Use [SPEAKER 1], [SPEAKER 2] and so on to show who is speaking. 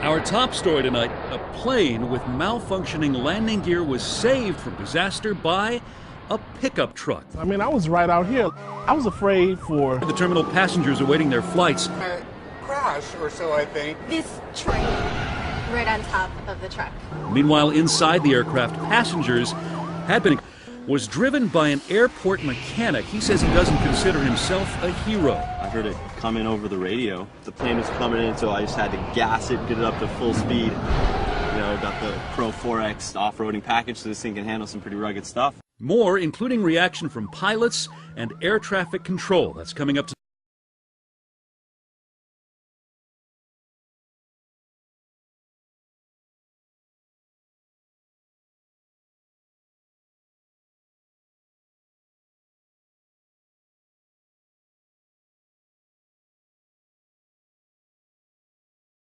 [SPEAKER 1] Our top story tonight, a plane with malfunctioning landing gear was saved from disaster by a pickup truck.
[SPEAKER 2] I mean, I was right out here. I was afraid for
[SPEAKER 1] The terminal passengers awaiting their flights.
[SPEAKER 3] A crash or so, I think.
[SPEAKER 4] This train right on top of the truck.
[SPEAKER 1] Meanwhile, inside the aircraft, passengers had been was driven by an airport mechanic. He says he doesn't consider himself a hero.
[SPEAKER 5] I heard it coming over the radio. The plane was coming in, so I just had to gas it, get it up to full speed. You know, got the Pro 4X off-roading package, so this thing can handle some pretty rugged stuff.
[SPEAKER 1] More, including reaction from pilots and air traffic control. That's coming up to